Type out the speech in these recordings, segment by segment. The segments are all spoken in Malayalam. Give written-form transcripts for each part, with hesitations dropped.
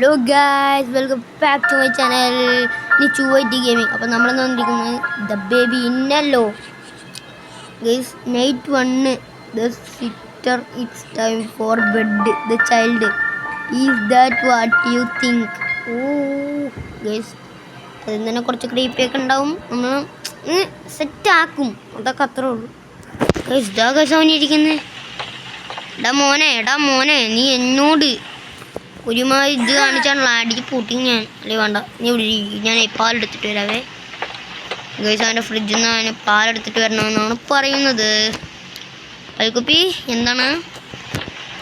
Hello guys, welcome back to my channel Nichu Whitey Gaming. അപ്പോൾ നമ്മൾ വന്നിരിക്കുന്നത് the baby in yellow guys. Night 1 the sitter it's time for bed the child is that what you think. Oh guys, അതിൽ തന്നെ കുറച്ച് ക്രീപ്പിയൊക്കെ ഉണ്ടാവും, നമ്മൾ സെറ്റാക്കും, അതൊക്കെ അത്രേ ഉള്ളൂ ഗൈസ്. ഇതാ ഗൈസ് അവനിരിക്കുന്നത്. എടാ മോനെ നീ എന്നോട് ഒരുമാതിരി ഇത് കാണിച്ചാണല്ലോ അടിച്ച് പൂട്ടി ഞാൻ. അല്ലേ വേണ്ട, നീ ഇവിടെ ഞാൻ പാലെടുത്തിട്ട് വരാവേ ഗൈസ്. അവൻ്റെ ഫ്രിഡ്ജിൽ നിന്ന് അവന് പാലെടുത്തിട്ട് വരണമെന്നാണ് പറയുന്നത്. പൽക്കുപ്പി എന്താണ്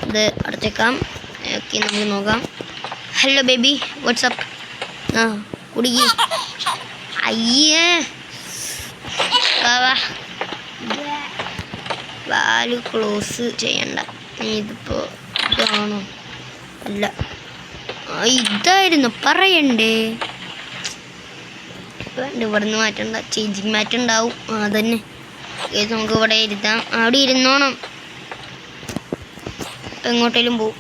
ഇത്? അടച്ചേക്കാം. ഓക്കെ, നമുക്ക് നോക്കാം. Hello baby, WhatsApp. ആ കുടിക്ക്. അയ്യേ വാല് ക്ലോസ് ചെയ്യണ്ട. ഇതിപ്പോൾ ഇതാണോ? അല്ല, ഇതായിരുന്നു പറയണ്ടേ. വേണ്ട, ഇവിടെ നിന്ന് മാറ്റണ്ട, ചേഞ്ചിങ് മാറ്റ് ഉണ്ടാവും. അതന്നെ നമുക്ക് ഇവിടെ ഇരുത്താം. അവിടെ ഇരുന്നോണം, എങ്ങോട്ടേലും പോവും.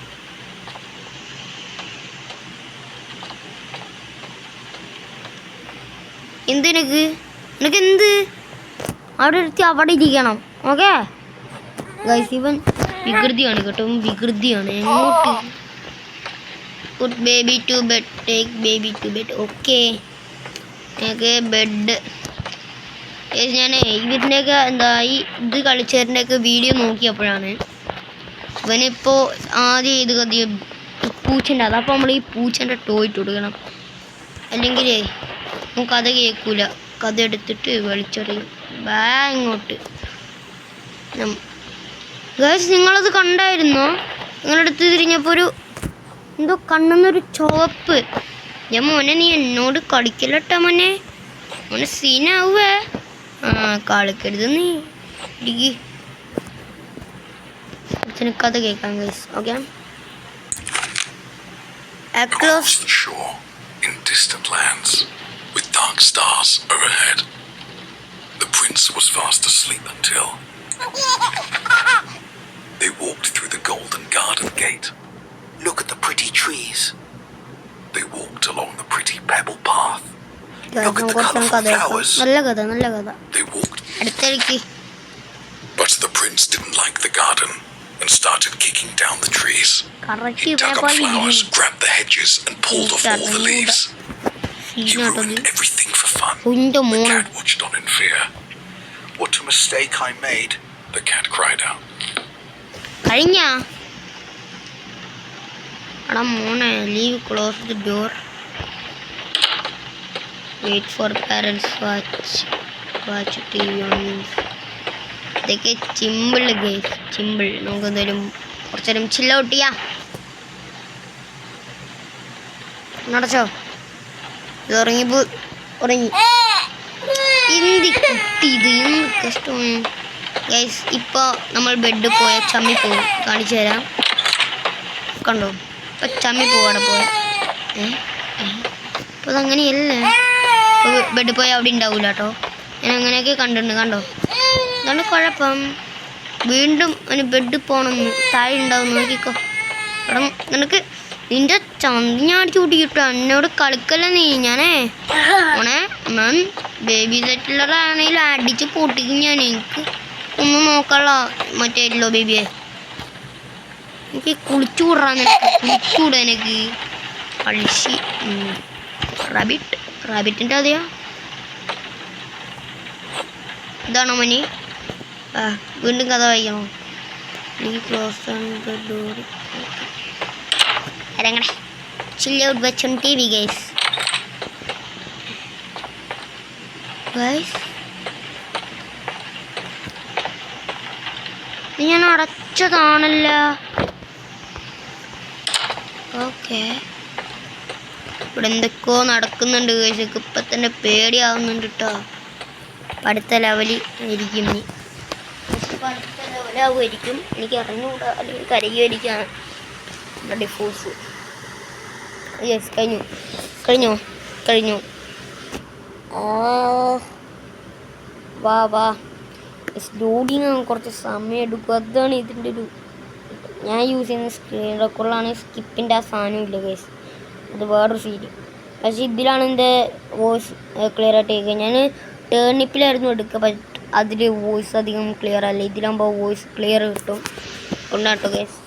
നിനക്ക് എന്ത്? അവിടെ ഇരുത്തി അവിടെ ഇരിക്കണം. ഓക്കെ ഗൈസ്, ഇവൻ വികൃതിയാണ് കേട്ടോ, വികൃതിയാണ്. എങ്ങോട്ട്? Put baby to bed, take baby to bed. Okay, bed. ഞാൻ ഇവരുടെയൊക്കെ എന്താ ഈ ഇത് കളിച്ചവരുടെയൊക്കെ വീഡിയോ നോക്കിയപ്പോഴാണ് ഇവനിപ്പോൾ ആദ്യം ഇത് പൂച്ചൻ്റെ അത്. അപ്പോൾ നമ്മൾ ഈ പൂച്ചൻ്റെ ടോയ് ഇട്ട് കൊടുക്കണം, അല്ലെങ്കിൽ കഥ കേൾക്കൂല. കഥ എടുത്തിട്ട് വലിച്ചെറിയും. ഇങ്ങോട്ട് ഗൈസ്, നിങ്ങളത് കണ്ടായിരുന്നോ? നിങ്ങളെടുത്ത് തിരിഞ്ഞപ്പോൾ ഒരു എന്തോ കണ്ണെന്നൊരു ചുവപ്പ്. ഞാൻ മോനെ നീ എന്നോട് കളിക്കലട്ടോ മോനെ, മോനെ സീനാവേ. കളിക്കരുത് നീ. ഇടിക്ക് കഥ കേൾക്കാം guys. Okay, across the shore in distant lands with dark stars overhead, the prince was fast asleep until they walked through the golden garden gate. Look at the pretty trees. They walked along the pretty pebble path. Look at the colorful flowers. They walked. But the prince didn't like the garden and started kicking down the trees. He dug up flowers, grabbed the hedges and pulled off all the leaves. He ruined everything for fun. The cat watched on in fear. What a mistake I made, the cat cried out. എടാ മോനെ, leave close the door, wait for parents, watch TV on. ഇതൊക്കെ ചിമ്പിൾ ഗൈസ്, ചിമ്പിൾ. നമുക്ക് എന്തായാലും കുറച്ച് നേരം ചില്ല ഔട്ട് ചെയ്യാം. നടച്ചോ? ഇത് ഉറങ്ങി എന്ത് കുട്ടി ഇത്, എന്ത് കഷ്ടമാണ് ഗൈസ്. ഇപ്പോൾ നമ്മൾ ബെഡ് പോയ ചമ്മി പോകും, കാണിച്ചു തരാം. കണ്ടോ, ഇപ്പം ചമ്മി പോവാടെ പോയ. അപ്പോൾ അതങ്ങനെയല്ലേ, ബെഡ് പോയാൽ അവിടെ ഉണ്ടാവില്ല കേട്ടോ. ഞാൻ അങ്ങനെയൊക്കെ കണ്ടിട്ടുണ്ട്. കണ്ടോ, അതാണ് കുഴപ്പം. വീണ്ടും അവന് ബെഡ് പോകണമെന്ന് താഴെ ഉണ്ടാവും. നോക്കിക്കോ, എടാ നിനക്ക് നിൻ്റെ ചന്തി ഞാൻ അടിച്ചു കൂട്ടി കിട്ടുക. എന്നോട് കളിക്കല്ല നീ. ഞാൻ ബേബി സെറ്റിലറാണെങ്കിലും അടിച്ച് പൊട്ടിക്കും ഞാൻ. എനിക്ക് ഒന്നും നോക്കാനുള്ള മറ്റേ ഇല്ലോ ബേബിയെ. എനിക്ക് കുളിച്ചുകൂടാ, കുളിച്ചുകൂടാ എനിക്ക് കളിച്ച്. റാബിറ്റിൻ്റെ അതെയോ? ഇതാണോ മനി? വീണ്ടും കഥ വായിക്കണോ? എനിക്ക് ക്ലോസ് ദ ഡോർ. ഇറങ്ങണേ, ചില്ല ഔട്ട് വെച്ചോൺ ടി വി ഗൈസ്. ഞാൻ അടച്ചതാണല്ലോ. ഓക്കെ, ഇവിടെ എന്തൊക്കെയോ നടക്കുന്നുണ്ട് ഗൈസ്. ഇപ്പം തന്നെ പേടിയാവുന്നുണ്ട് കേട്ടോ. അടുത്ത ലെവലിൽ ആയിരിക്കും നീ, അടുത്ത ലെവലാവുമായിരിക്കും. എനിക്ക് അറിഞ്ഞുകൂടാ, അല്ലെങ്കിൽ കരയുമായിരിക്കാണ് ഡിഫോഴ്സ്. യെസ്, കഴിഞ്ഞു. വാ ലോഡിങ് കുറച്ച് സമയം എടുക്കും. അതാണ് ഇതിൻ്റെ ഒരു ഞാൻ യൂസ് ചെയ്യുന്ന സ്ക്രീൻ റെക്കോർഡിലാണ്. സ്കിപ്പിൻ്റെ ആ സാധനം ഇല്ല ഗൈസ്. അത് വേറൊരു സീന്. പക്ഷെ ഇതിലാണ് എൻ്റെ വോയിസ് ക്ലിയർ ആയിട്ട് കേൾക്കുക. ഞാൻ ടേണിപ്പിലായിരുന്നു എടുക്കുക, ബട്ട് അതിൽ വോയിസ് അധികം ക്ലിയർ അല്ല. ഇതിലാകുമ്പോൾ വോയിസ് ക്ലിയർ കിട്ടും. കൊണ്ടാട്ടോ guys.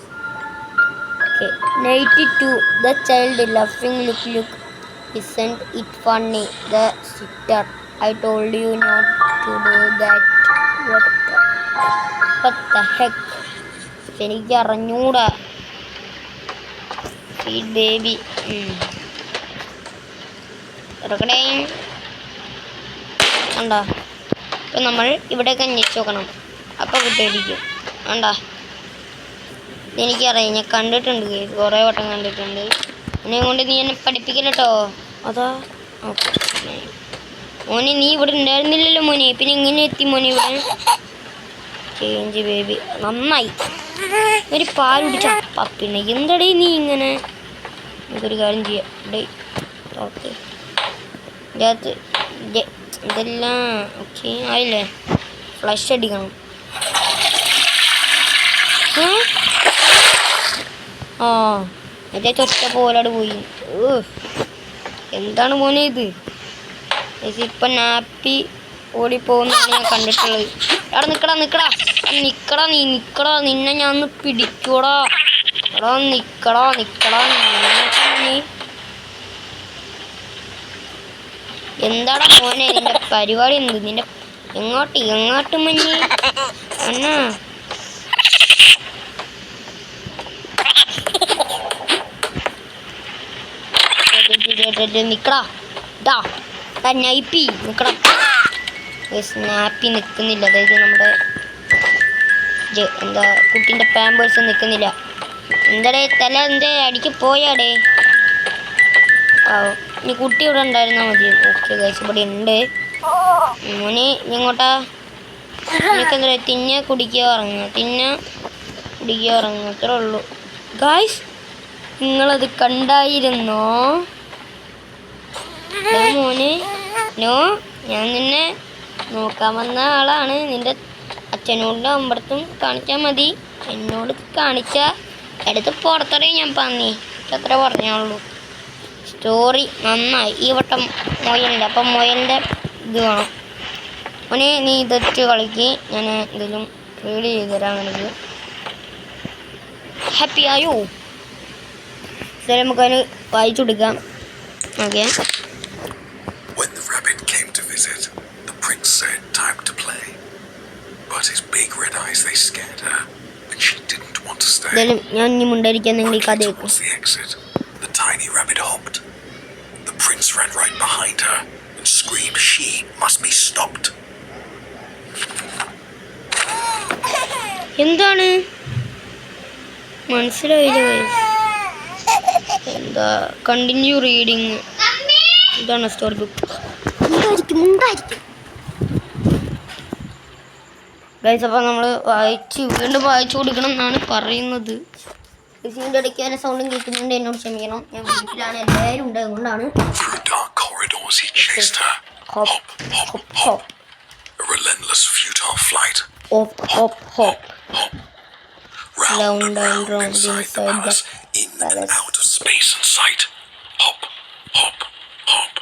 Okay, 92. The child laughing look isn't it funny? The sitter, I told you not to do that. What the heck? എനിക്ക് അറിഞ്ഞൂടാ. Sweet baby. ഇറക്കടേ. കണ്ടോ? ഇപ്പം നമ്മൾ ഇവിടെയൊക്കെ അന്വേഷിച്ച് നോക്കണം. അപ്പം കിട്ടിയിരിക്കും. കണ്ടോ? എനിക്കറിയാം, ഞാൻ കണ്ടിട്ടുണ്ട്, കുറേ വട്ടം കണ്ടിട്ടുണ്ട്. എന്നെ കൊണ്ട് നീ എന്നെ പഠിപ്പിക്കല്ലോ. അതാ ഓക്കെ. മോനെ നീ ഇവിടെ ഉണ്ടായിരുന്നില്ലല്ലോ മോനെ, പിന്നെ ഇങ്ങനെ എത്തി മോനെ ഇവിടെ? ചേഞ്ച് ബേബി നന്നായി. ഒരു പാൽ കുടിച്ച പിന്നെ എന്തടേ നീ ഇങ്ങനെ? നമുക്കൊരു കാര്യം ചെയ്യാം. ഡേ ഓക്കെ, ഇതിനകത്ത് ഇതെല്ലാം ഓക്കെ ആയില്ലേ? ഫ്ലഷ് അടിക്കണം. ആ മറ്റേ തൊറ്റ പോലാട് പോയി. എന്താണ് മോനെ ഇത്? ഇപ്പം നാപ്പി ഓടിപ്പോകുന്നതാണ് ഞാൻ കണ്ടിട്ടുള്ളത്. എടാ നിക്കടാ നിക്കടാ നിക്കടാ, നീ നിക്കടാ, നിന്നെ ഞാൻ ഒന്ന് പിടിക്കൂടാ. എടാ നിക്കടാ നിക്കടാ. നീ എന്താടാ മോനെ നിന്റെ പരിപാടി? എന്ത് നിന്റെ? എങ്ങോട്ട് മഞ്ഞ് എന്നാ? നിക്കടാ നൈപ്പി നിക്കടാ. സ്നാപ്പി നിൽക്കുന്നില്ല. അതായത് നമ്മുടെ എന്താ കുട്ടീൻ്റെ പാമ്പേഴ്സ് നിൽക്കുന്നില്ല. എന്താടേ തല എന്തേ അടിക്ക് പോയാടേ? ആ ഇനി കുട്ടി ഇവിടെ ഉണ്ടായിരുന്നാൽ മതി. ഓക്കെ ഗൈസ്, ഇവിടെ ഉണ്ട്. മോനെ ഇങ്ങോട്ടാ. നിനക്കെന്താ തിന്ന കുടിക്കുക ഇറങ്ങുക, തിന്ന കുടിക്കുക ഇറങ്ങുക, അത്രേ ഉള്ളൂ ഗൈസ്. നിങ്ങളത് കണ്ടായിരുന്നോ മോനെ? നോ, ഞാൻ നിന്നെ നോക്കാൻ വന്ന ആളാണ്. നിന്റെ അച്ഛനോടും അമ്പടത്തും കാണിച്ചാൽ മതി. എന്നോട് കാണിച്ച എടുത്ത് പുറത്തോടെ ഞാൻ പന്നി അത്ര പറഞ്ഞോളൂ. സ്റ്റോറി നന്നായി. ഈ വട്ടം മൊയലിൻ്റെ, അപ്പം മൊയലിൻ്റെ ഇത് വേണം മോനെ. നീ ഇതൊക്കെ കളിക്ക്, ഞാൻ എന്തെങ്കിലും റീഡ് ചെയ്ത് തരാം നിനക്ക്. ഹാപ്പി ആയോ? ശരി, നമുക്കതിന് വായിച്ചു കൊടുക്കാം. Okay. When the rabbit came to visit, the prince said time to play. But his big red eyes, they scared her, and she didn't want to stay. ഞാൻ ഇനി മുണ്ടായിരിക്കാൻ നിങ്ങൾ ഈ കഥ കേൾക്കും. Towards the exit, the tiny rabbit hopped. The prince ran right behind her and screamed she must be stopped. എന്താണ് മനസ്സിലായില്ല? എന്താ കണ്ടിന്യൂ റീഡിങ്. ഇതാണ് സ്റ്റോറി ബുക്ക്. ഗൈസ്, അപ്പോൾ നമ്മൾ വീണ്ടും വായിച്ചു കൊടുക്കണം എന്നാണ് പറയുന്നത്. ഇതിൻ്റെ ഇടയ്ക്ക് തന്നെ സൗണ്ടും കേൾക്കുന്നുണ്ട്, എന്നോട് ക്ഷമിക്കണം. ഞാൻ വീട്ടിലാണ്, എല്ലാവരും ഉണ്ട്, അതുകൊണ്ടാണ്. Through dark corridors he chased her. Hop, hop, hop. A relentless, futile flight. Hop, hop, hop. Hop. Round and round inside the palace, in and out of space and sight. Hop, hop, hop.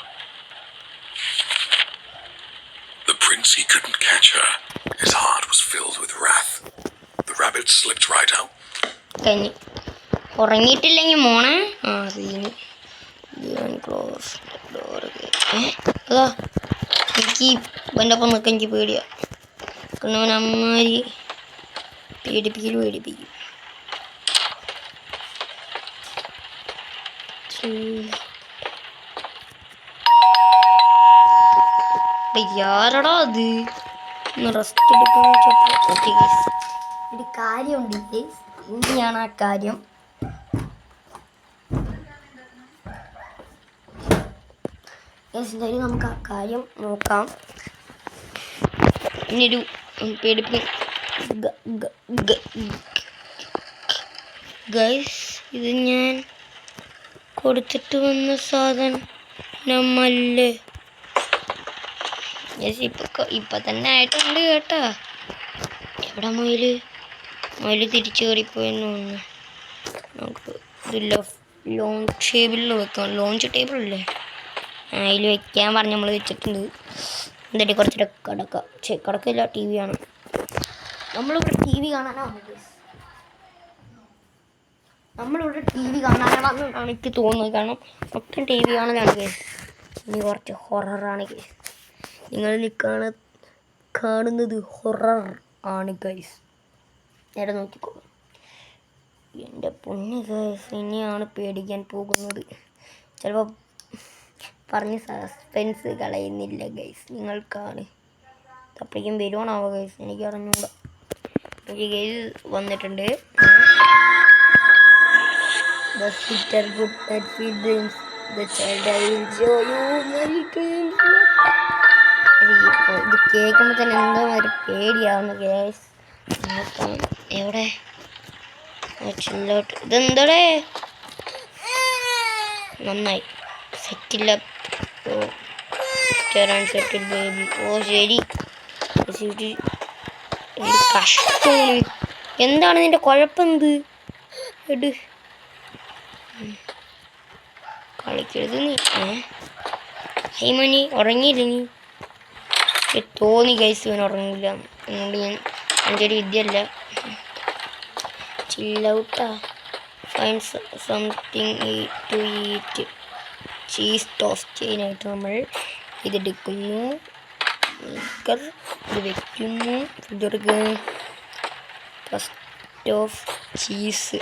The prince, he couldn't catch her. His heart was filled with wrath. The rabbit slipped right out. കഴിഞ്ഞു. ഉറങ്ങിയിട്ടില്ലെങ്കിൽ മോണെ. ആ സീന് ക്ലോസ് ഡോർ. അതാ എനിക്ക് എൻ്റെ ഒപ്പം നിൽക്കാൻ എനിക്ക് പേടിയാ. കാരണം അമ്മാരി പേടിപ്പിക്കും. യാരടാ അത്? ഒന്ന് റെസ്റ്റ് എടുക്കാൻ ഒരു കാര്യമുണ്ട്. ഇനിയാണ് ആ കാര്യം. എന്തായാലും നമുക്ക് ആ കാര്യം നോക്കാം. ഇനിയൊരു പേടിപ്പിക്കും. ഗൈസ്, ഇത് ഞാൻ കൊടുത്തിട്ട് വന്ന സാധനമല്ലേ? ഇപ്പൊ തന്നെ ആയിട്ടുണ്ട് കേട്ടാ. എവിടെ മൊയില് തിരിച്ചു കയറിപ്പോയെന്ന് തോന്നുന്നു. നമുക്ക് ഇത് ലോഞ്ച് ടേബിളിൽ വെക്കാം. ലോഞ്ച് ടേബിളില്ലേ, അതിൽ വെക്കാൻ പറഞ്ഞ് നമ്മൾ വെച്ചിട്ടുണ്ട്. എന്നിട്ട് കുറച്ചിട്ട് കിടക്കില്ല, ടി വി ആണ്. നമ്മളിവിടെ ടി വി കാണാനാണ് വന്നതാണ് എനിക്ക് തോന്നുന്നത്. കാരണം മൊത്തം ടി വി കാണാനാണ് കേസ്. ഇനി കുറച്ച് ഹൊററാണ് കേസ്. നിങ്ങൾ കാണുന്നത് ഹൊറർ ആണ് ഗൈസ്. നേരെ നോക്കിക്കോ. എൻ്റെ പൊന്ന് ഗൈസ്, ഇനിയാണ് പേടിക്കാൻ പോകുന്നത്. ചിലപ്പോൾ പറഞ്ഞ് സസ്പെൻസ് കളയുന്നില്ല ഗൈസ്. നിങ്ങൾക്കാണ് അപ്പോഴേക്കും വരുവാണാവോ ഗൈസ്, എനിക്ക് അറിഞ്ഞൂടാ. എനിക്ക് ഗൈസ് വന്നിട്ടുണ്ട്. The sitter good at sweet dreams. The child I will show you many dreams. ഇത് കേൾക്കുമ്പോൾ തന്നെ എന്തോ ഒരു പേടിയാവുന്നു ഗൈസ്. എവിടെ ചില്ലോട്ട് ഇതെന്തോടെ നന്നായി സെറ്റില്ല. സെറ്റിൽ ബേബി. ഓ ശരി. കഷ്ടമാണ്. എന്താണ് നിന്റെ കുഴപ്പമെന്ത്? എട് കളിക്കരുത് നീ. ഹൈമനി ഉറങ്ങിയില്ല നീ? തോന്നി ഗൈസ് ഇവൻ ഉറങ്ങില്ല. അതുകൊണ്ട് ഞാൻ എൻ്റെ വിദ്യയല്ല. ചില്ലൗട്ടാ. Find something to eat. Cheese toast ചെയ്യാനായിട്ട് നമ്മൾ ഇതെടുക്കുന്നു. ഇത് വെക്കുന്നു. ഇതെടുക്കുക. First of cheese.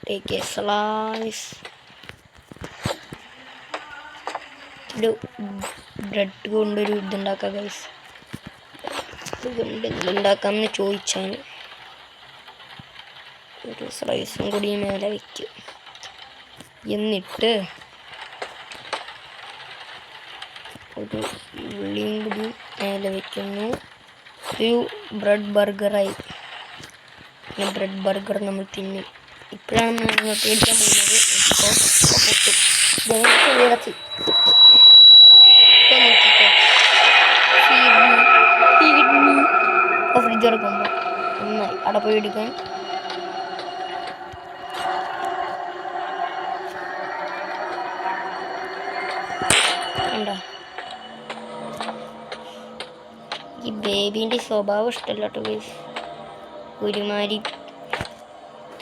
Take a slice. ഒരു ബ്രെഡ് കൊണ്ടൊരു ഇതുണ്ടാക്കാം ഗൈസ്. ഇതുകൊണ്ട് എന്തുണ്ടാക്കാമെന്ന് ചോദിച്ചാൽ ഒരു സ്ലൈസും കൂടി മേലെ വയ്ക്കും. എന്നിട്ട് ഒരു ഉള്ളിയും കൂടി മേലെ വയ്ക്കുന്നു. ഒരു ബ്രെഡ് ബർഗറായി. ബ്രെഡ് ബർഗർ നമ്മൾ തിന്നും. ഇപ്പോഴാണ് നമ്മൾ പേടിക്കാൻ പോകുന്നത്. ഫ്രിഡ്ജ് തുറക്കുമ്പോൾ നന്നായി അവിടെ പോയി എടുക്കാൻ. ഈ ബേബീൻ്റെ സ്വഭാവം ഇഷ്ടമല്ല കേട്ടോ ഗൈസ്. ഒരുമാതിരി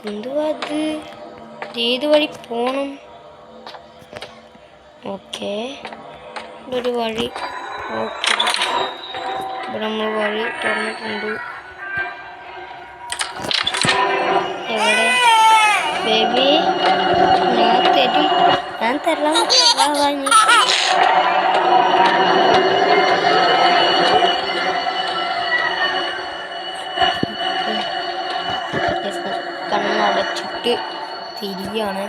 എന്തുവാ അത്? ഏത് വഴി പോണം? ഓക്കെ, ഇവിടെ ഒരു വഴി. ഓക്കെ, ഇവിടെ നമ്മൾ വഴി തുറന്നിട്ടുണ്ട്. എവിടെ ബേബി? ഞാൻ തരാം. കണ്ണടച്ചിട്ട് തിരിയാണ്.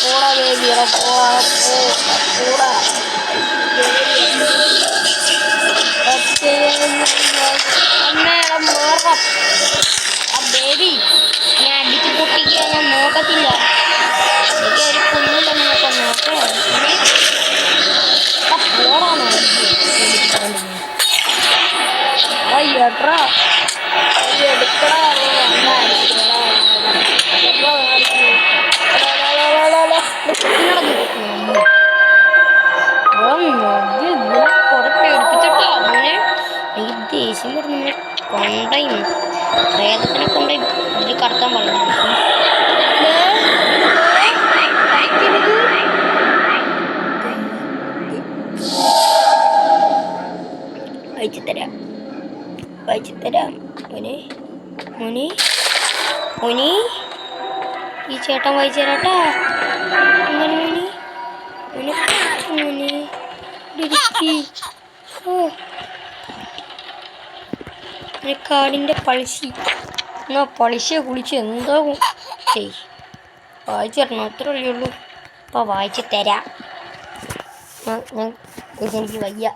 പോടാ ബേബി, പോടാ. ആ ബേബി ഞാൻ അടിച്ച് പൊട്ടിക്കുക, ഞാൻ നോക്കത്തില്ല. എനിക്ക് ഒരു കുഞ്ഞില്ല നോക്കാം. പോടാണോ എടുക്കടാ. എനിക്ക് ദേഷ്യം വരുന്ന കൊണ്ടയും പ്രേതത്തിനെ കൊണ്ട് ഇതിൽ കടത്താൻ പറഞ്ഞു. വായിച്ചു തരാം മോനെ. ഈ ചേട്ടൻ വായിച്ചു തരാട്ടാ. കാടിൻ്റെ പളിശി എന്നാ പളിശ കുളിച്ച് എന്താകും? വായിച്ചു തരണം, അത്രേ ഉള്ളൂ. അപ്പോൾ വായിച്ചു തരാം. എനിക്ക് വയ്യ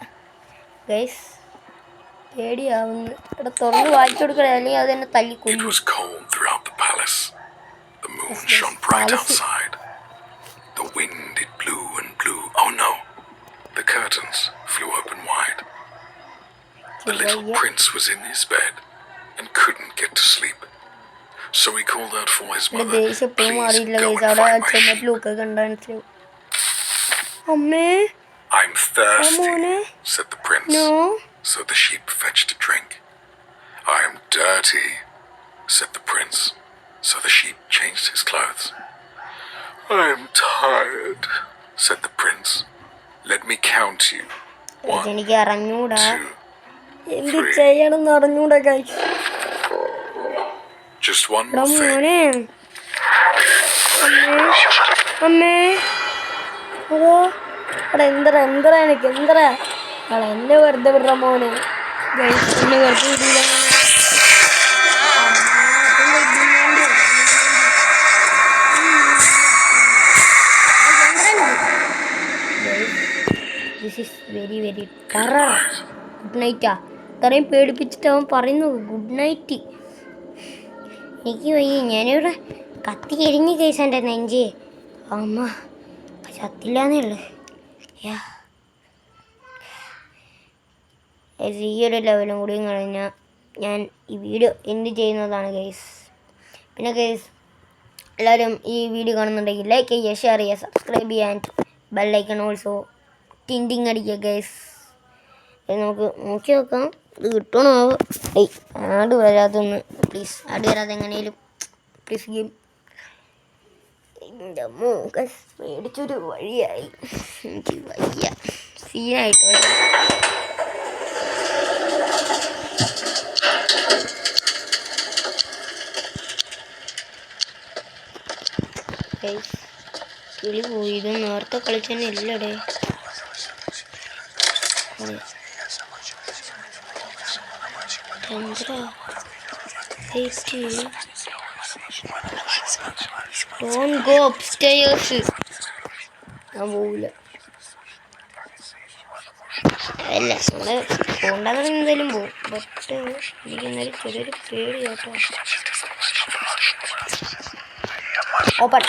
ഗൈസ്, പേടിയാവുന്നു. ഇവിടെ തുറന്ന് വായിച്ചു കൊടുക്കണേ, അല്ലെങ്കിൽ അത് എന്നെ തല്ലി കൊല്ലും. bright outside. The wind, it blew and blew. Oh no, the curtains flew open wide. The little prince was in his bed and couldn't get to sleep. So he called out for his mother, "Please go and find my sheep." "I'm thirsty," said the prince. No. So the sheep fetched a drink. "I am dirty," said the prince. So the sheep changed his clothes. "I am tired," said the prince. "Let me count you. 1, 2, 3. Just one more thing. എന്നെ വെറുതെ വിടറ മോനെ. എന്നെ വെറുതെ വിടില്ല. This is very very terror. Good നൈറ്റാ. ഇത്രയും പേടിപ്പിച്ചിട്ട് അവൻ പറയുന്നു ഗുഡ് നൈറ്റ്. എനിക്ക് വയ്യ. ഞാനിവിടെ കത്തി എരിഞ്ഞ് കേസ് എൻ്റെ നെഞ്ച്. അമ്മ ചത്തില്ലാന്നേ ഉള്ളു. ഈ ഒരു ലെവലും കൂടിയും കഴിഞ്ഞാൽ ഞാൻ ഈ വീഡിയോ എന്ത് ചെയ്യുന്നതാണ് ഗൈസ്. പിന്നെ ഗൈസ് എല്ലാവരും ഈ വീഡിയോ കാണുന്നുണ്ടെങ്കിൽ ലൈക്ക് ചെയ്യുക, ഷെയർ ചെയ്യുക, സബ്സ്ക്രൈബ് ചെയ്യുക ആൻഡ് ബെല്ലൈക്കൺ ഓൾസോ ടിൻഡിങ് അടിക്കുക ഗൈസ്. നമുക്ക് നോക്കി നോക്കാം ഇത് കിട്ടണോ. ആഡ് വരാതൊന്ന് പ്ലീസ്, ആഡ് വരാതെ എങ്ങനെയും പ്ലീസ് ഗെയിം. എൻ്റെ മൂക്കസ് മേടിച്ചൊരു വഴിയായി. എനിക്ക് വയ്യ, സീനായിട്ട് വയ്യ. കിളി പോയി. ഇത് നേരത്തെ കളിച്ചതന്നെ ഇല്ലടേ. Don't go upstairs. ഞാൻ പോവില്ല. അല്ല നമ്മള് പോകണ്ടെന്ന് എന്തായാലും പോവും. ബട്ട് എനിക്ക് എന്നാലും ചെറിയൊരു പേടി കേട്ടോ. ഓപ്പൺ.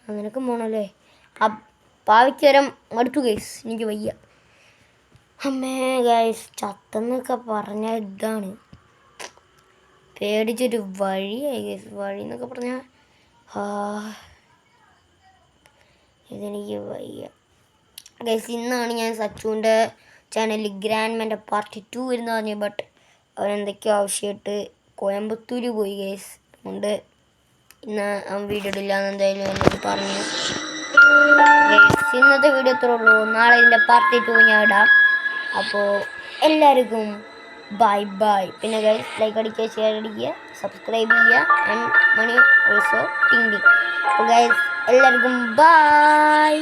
അങ്ങനൊക്കെ പോണല്ലേ. ആ പാവിക്ക് വരം മടുത്തു ഗൈസ്. എനിക്ക് വയ്യ. അമ്മേ ഗൈസ് ചത്തെന്നൊക്കെ പറഞ്ഞാൽ ഇതാണ് പേടിച്ചൊരു വഴിയായി ഗൈസ്. വഴി എന്നൊക്കെ പറഞ്ഞാൽ ഇതെനിക്ക് വയ്യ ഗൈസ്. ഇന്നാണ് ഞാൻ സച്ചുവിൻ്റെ ചാനലിൽ ഗ്രാൻഡ്മാൻ്റെ പാർട്ട് 2 വരുന്ന പറഞ്ഞു. ബട്ട് അവനെന്തൊക്കെയോ ആവശ്യമായിട്ട് കോയമ്പത്തൂർ പോയി ഗൈസ്. അതുകൊണ്ട് ഇന്ന് വീഡിയോ ഇടില്ലാന്ന് എന്തായാലും എന്നോട് പറഞ്ഞു ഗൈസ്. ഇന്നത്തെ വീഡിയോ ഇത്രേ ഉള്ളൂ. നാളെ ഇതിൻ്റെ പാർട്ട് 2 ഞാൻ ഇടാം. അപ്പോൾ എല്ലാവർക്കും ബൈ ബൈ. പിന്നെ ഗൈസ് ലൈക്ക് അടിക്കുക, ഷെയർ അടിക്കുക, സബ്സ്ക്രൈബ് ചെയ്യുക ആൻഡ് മണി ഓൾസോ ടിങ് ടിങ്. അപ്പോൾ ഗൈസ് എല്ലാവർക്കും ബൈ.